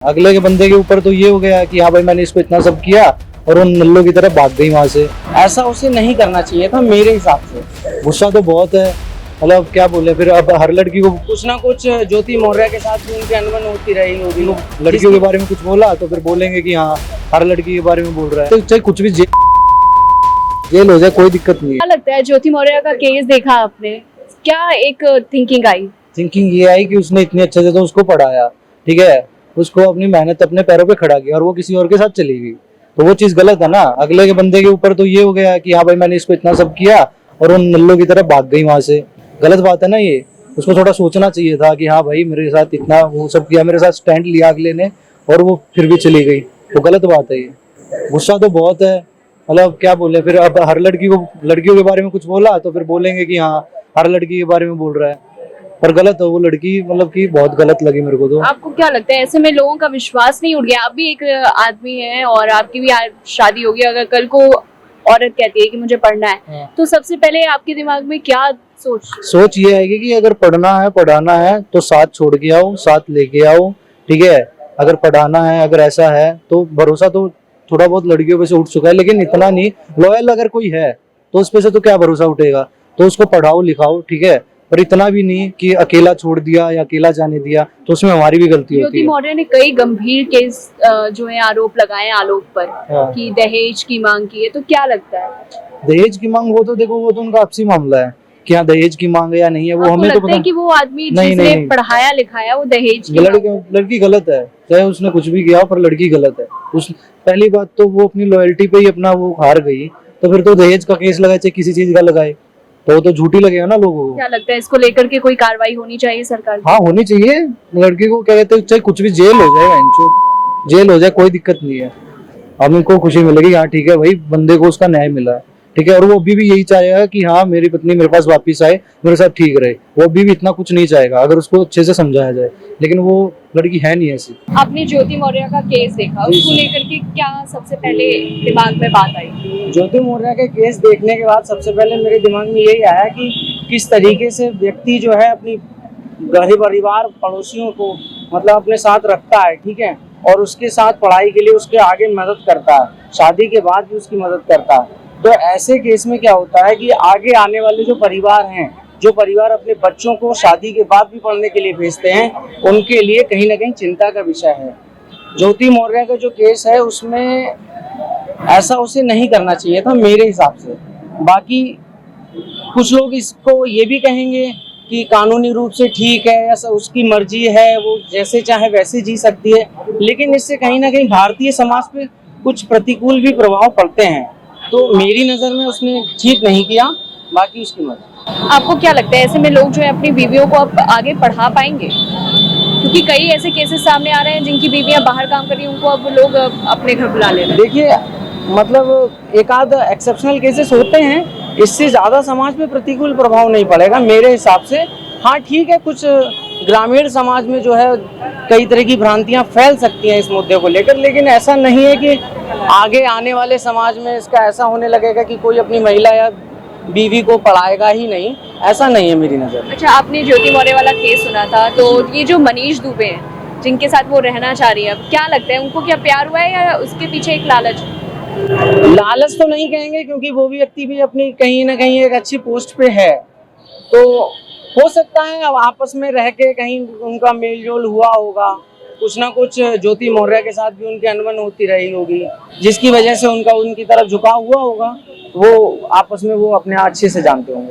अगले के बंदे के ऊपर तो ये हो गया कि हाँ भाई मैंने इसको इतना सब किया और वो नल्लों की तरह भाग गई वहां से। ऐसा उसे नहीं करना चाहिए था मेरे हिसाब से। गुस्सा तो बहुत है, मतलब क्या बोले फिर। अब हर लड़की को कुछ ना कुछ ज्योति मौर्य के साथ भी उनकी अनबन होती रही होगी। लड़कियों के बारे में कुछ बोला तो फिर बोलेंगे कि हाँ हर लड़की के बारे में बोल रहा है, तो चाहे कुछ भी जेल हो जाए कोई दिक्कत नहीं है। क्या लगता है ज्योति मौर्य का केस देखा आपने, क्या एक थिंकिंग आई? थिंकिंग ये आई कि उसने इतने अच्छे से तो उसको पढ़ाया, ठीक है, उसको अपनी मेहनत अपने पैरों पे खड़ा किया और वो किसी और के साथ चली गई, तो वो चीज गलत है ना। अगले के बंदे के ऊपर तो ये हो गया कि हाँ भाई मैंने इसको इतना सब किया और वो नल्लों की तरह भाग गई वहां से। गलत बात है ना ये। उसको थोड़ा सोचना चाहिए था कि हाँ भाई मेरे साथ इतना वो सब किया, मेरे साथ स्टैंड लिया अगले ने और वो फिर भी चली गई, तो गलत बात है ये। गुस्सा तो बहुत है, मतलब क्या बोले फिर। अब हर लड़की को लड़कियों के बारे में कुछ बोला तो फिर बोलेंगे कि हाँ हर लड़की के बारे में बोल रहा है, पर गलत है वो लड़की, मतलब कि बहुत गलत लगी मेरे को तो। आपको क्या लगता है ऐसे में लोगों का विश्वास नहीं उठ गया? आप भी एक आदमी हैं और आपकी भी आज शादी होगी, अगर कल को औरत कहती है कि मुझे पढ़ना है, तो सबसे पहले आपके दिमाग में क्या सोच ये आएगी कि अगर पढ़ना है पढ़ाना है तो साथ छोड़ के आओ, साथ लेके आओ, ठीक है। अगर पढ़ाना है, अगर ऐसा है तो भरोसा तो थोड़ा बहुत लड़कियों पे से उठ चुका है, लेकिन इतना नहीं। लॉयल अगर कोई है तो उस पे से तो क्या भरोसा उठेगा, तो उसको पढ़ाओ लिखाओ, ठीक है, पर इतना भी नहीं कि अकेला छोड़ दिया या अकेला जाने दिया, तो उसमें हमारी भी गलती होती ज्योति है। मौर्य ने कई गंभीर केस जो है आरोप लगाए आलोक पर, हाँ। कि दहेज की मांग की है, तो क्या लगता है? दहेज की मांग वो तो देखो, वो तो उनका आपसी मामला है कि हाँ दहेज की मांग है या नहीं है, वो आपको हमें तो लगता पता है कि वो आदमी नहीं, जिसने नहीं। पढ़ाया लिखाया वो दहेज की लड़की गलत है, चाहे उसने कुछ भी किया, पर लड़की गलत है। उस पहली बात तो वो अपनी लॉयल्टी पे ही अपना वो हार गई, तो फिर तो दहेज का केस लगाए चाहे किसी चीज का लगाए तो वो तो झूठी लगेगा ना लोगों को। क्या लगता है इसको लेकर के कोई कार्रवाई होनी चाहिए सरकार की? हाँ होनी चाहिए। लड़की को क्या कहते हैं, चाहे कुछ भी जेल हो जाए, जेल हो जाए कोई दिक्कत नहीं है। अब इनको खुशी मिलेगी, हाँ ठीक है भाई बंदे को उसका न्याय मिला है, ठीक है, और वो अभी भी यही चाहेगा कि हाँ मेरी पत्नी मेरे पास वापस आए, मेरे साथ ठीक रहे। वो अभी भी इतना कुछ नहीं चाहेगा अगर उसको अच्छे से समझाया जाए, लेकिन वो लड़की है नहीं ऐसी। आपने ज्योति मौर्य का केस देखा, उसको लेकर के क्या सबसे पहले दिमाग में बात आई? ज्योति मौर्य के केस देखने के बाद सबसे पहले मेरे दिमाग में यही आया कि किस तरीके से व्यक्ति जो है अपनी घर परिवार पड़ोसियों को मतलब अपने साथ रखता है, ठीक है, और उसके साथ पढ़ाई के लिए उसके आगे मदद करता है, शादी के बाद भी उसकी मदद करता है। तो ऐसे केस में क्या होता है कि आगे आने वाले जो परिवार हैं, जो परिवार अपने बच्चों को शादी के बाद भी पढ़ने के लिए भेजते हैं, उनके लिए कहीं ना कहीं चिंता का विषय है। ज्योति मौर्य का जो केस है उसमें ऐसा उसे नहीं करना चाहिए था मेरे हिसाब से। बाकी कुछ लोग इसको ये भी कहेंगे कि कानूनी रूप से ठीक है या उसकी मर्जी है, वो जैसे चाहे वैसे जी सकती है, लेकिन इससे कहीं ना कहीं भारतीय समाज पे कुछ प्रतिकूल भी प्रभाव पड़ते हैं। तो मेरी नज़र में उसने ठीक नहीं किया, बाकी उसकी मर्जी। आपको क्या लगता है ऐसे में लोग जो है अपनी बीवियों को अब आगे पढ़ा पाएंगे? क्योंकि कई ऐसे केसेस सामने आ रहे हैं जिनकी बीवियां बाहर काम कर रही हैं, उनको अब लोग अपने घर बुला ले रहे हैं। देखिए मतलब एक आध एक्सेप्शनल केसेस होते हैं, इससे ज़्यादा समाज पे प्रतिकूल प्रभाव नहीं पड़ेगा मेरे हिसाब से। हाँ ठीक है, कुछ ग्रामीण समाज में जो है कई तरह की भ्रांतियाँ फैल सकती हैं इस मुद्दे को लेकर, लेकिन ऐसा नहीं है कि आगे आने वाले समाज में इसका ऐसा होने लगेगा कि कोई अपनी महिला या बीवी को पढ़ाएगा ही नहीं, ऐसा नहीं है मेरी नज़र में। अच्छा, आपने ज्योति मौर्य वाला केस सुना था, तो ये जो मनीष दुबे हैं जिनके साथ वो रहना चाह रही है, अब क्या लगता है उनको क्या प्यार हुआ है या उसके पीछे एक लालच? लालच तो नहीं कहेंगे क्योंकि वो व्यक्ति भी अपनी कहीं ना कहीं एक अच्छी पोस्ट पे है, तो हो सकता है अब आपस में रह के कहीं उनका मेल जोल हुआ होगा, कुछ ना कुछ ज्योति मौर्य के साथ भी उनकी अनबन होती रही होगी, जिसकी वजह से उनका उनकी तरफ झुकाव हुआ होगा। वो आपस में वो अपने अच्छे से जानते होंगे।